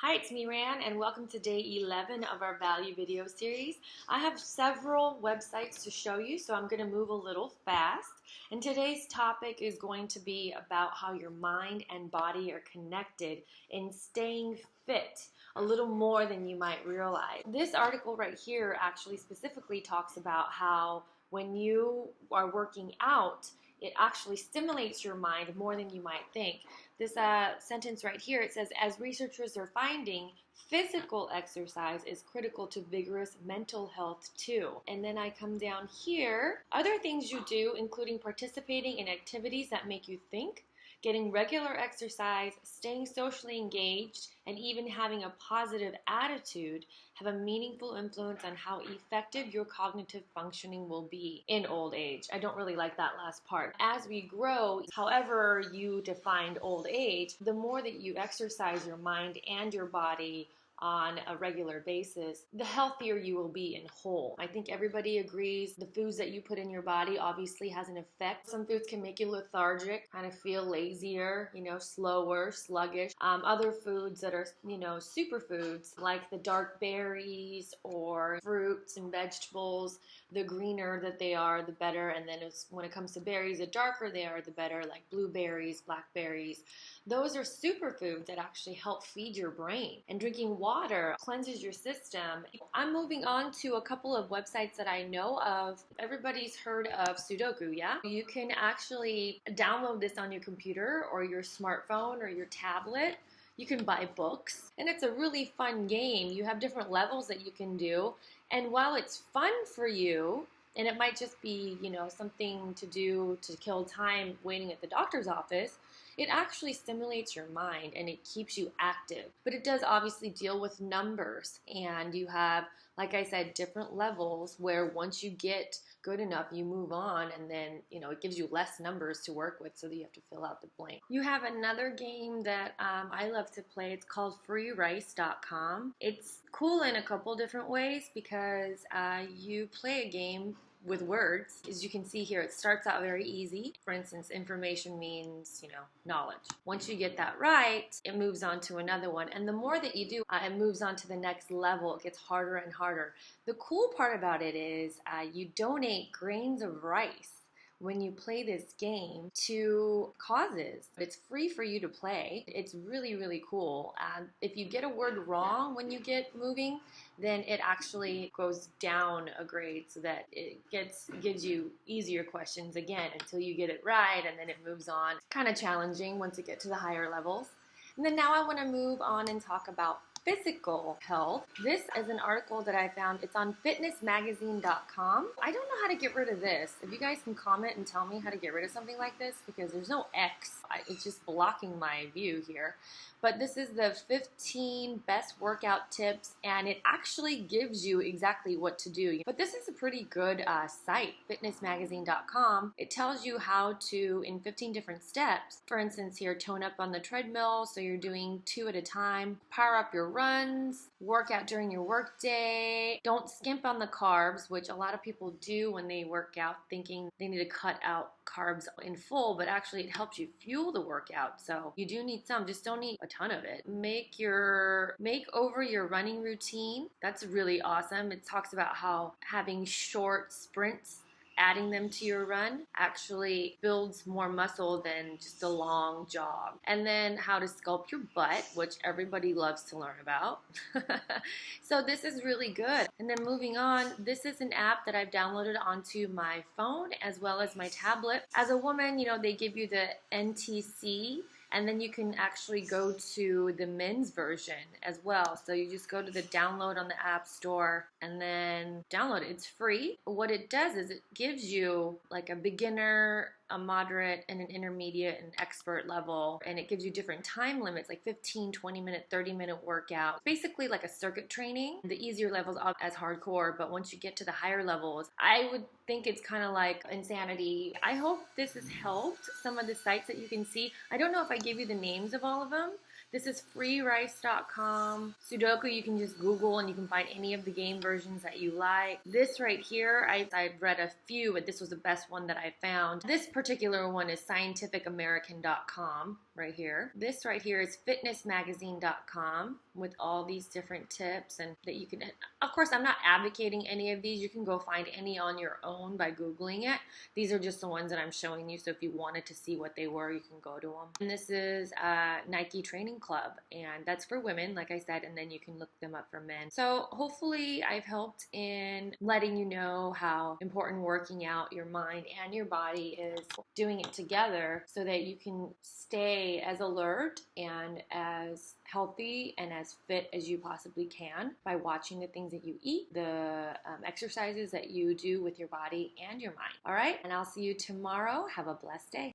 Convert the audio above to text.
Hi, it's me, Ran, and welcome to day 11 of our value video series. I have several websites to show you, so I'm going to move a little fast. And today's topic is going to be about how your mind and body are connected in staying fit a little more than you might realize. This article right here actually specifically talks about how when you are working out, it actually stimulates your mind more than you might think. This sentence right here, it says, as researchers are finding, physical exercise is critical to vigorous mental health too. And then I come down here. Other things you do, including participating in activities that make you think, getting regular exercise, staying socially engaged, and even having a positive attitude have a meaningful influence on how effective your cognitive functioning will be in old age. I don't really like that last part. As we grow, however you defined old age, the more that you exercise your mind and your body on a regular basis, the healthier you will be in whole. I think everybody agrees the foods that you put in your body obviously has an effect. Some foods can make you lethargic, kind of feel lazier, slower, sluggish. Other foods that are, superfoods like the dark berries or fruits and vegetables, the greener that they are, the better. And then when it comes to berries, the darker they are, the better, like blueberries, blackberries. Those are superfoods that actually help feed your brain. And drinking water cleanses your system. I'm moving on to a couple of websites that I know of. Everybody's heard of Sudoku, yeah? You can actually download this on your computer or your smartphone or your tablet. You can buy books, and it's a really fun game. You have different levels that you can do, and while it's fun for you, and it might just be, something to do to kill time waiting at the doctor's office, it actually stimulates your mind and it keeps you active. But it does obviously deal with numbers, and you have, like I said, different levels where once you get good enough, you move on, and then, it gives you less numbers to work with so that you have to fill out the blank. You have another game that I love to play. It's called freerice.com. It's cool in a couple different ways because you play a game with words. As you can see here, it starts out very easy. For instance, information means, knowledge. Once you get that right, it moves on to another one. And the more that you do, it moves on to the next level. It gets harder and harder. The cool part about it is you donate grains of rice when you play this game to causes. It's free for you to play. It's really, really cool. If you get a word wrong when you get moving, then it actually goes down a grade so that it gives you easier questions again until you get it right, and then it moves on. Kind of challenging once you get to the higher levels. And then now I want to move on and talk about physical health. This is an article that I found. It's on fitnessmagazine.com. I don't know how to get rid of this. If you guys can comment and tell me how to get rid of something like this, because there's no X. It's just blocking my view here. But this is the 15 best workout tips, and it actually gives you exactly what to do. But this is a pretty good site, fitnessmagazine.com. It tells you how to, in 15 different steps, for instance here, tone up on the treadmill, so you're doing 2 at a time, power up your runs, work out during your workday, don't skimp on the carbs, which a lot of people do when they work out, thinking they need to cut out carbs in full, but actually it helps you fuel the workout. So you do need some, just don't need a ton of it. Make over your running routine. That's really awesome. It talks about how having short sprints, adding them to your run, actually builds more muscle than just a long jog. And then how to sculpt your butt, which everybody loves to learn about. So this is really good. And then moving on, this is an app that I've downloaded onto my phone as well as my tablet. As a woman, they give you the NTC, and then you can actually go to the men's version as well. So you just go to the download on the App Store and then download it. It's free. What it does is it gives you like a beginner, a moderate, and an intermediate and expert level. And it gives you different time limits, like 15, 20-minute, 30-minute workout. Basically like a circuit training. The easier levels are as hardcore, but once you get to the higher levels, I would think it's kind of like insanity. I hope this has helped some of the sites that you can see. I don't know if I gave you the names of all of them. This is freerice.com. Sudoku, you can just Google and you can find any of the game versions that you like. This right here, I've read a few, but this was the best one that I found. This particular one is scientificamerican.com. right here. This right here is fitnessmagazine.com with all these different tips and that you can, of course, I'm not advocating any of these. You can go find any on your own by Googling it. These are just the ones that I'm showing you. So if you wanted to see what they were, you can go to them. And this is Nike Training Club, and that's for women, like I said, and then you can look them up for men. So hopefully I've helped in letting you know how important working out your mind and your body is, doing it together so that you can stay as alert and as healthy and as fit as you possibly can by watching the things that you eat, the exercises that you do with your body and your mind. All right, and I'll see you tomorrow. Have a blessed day.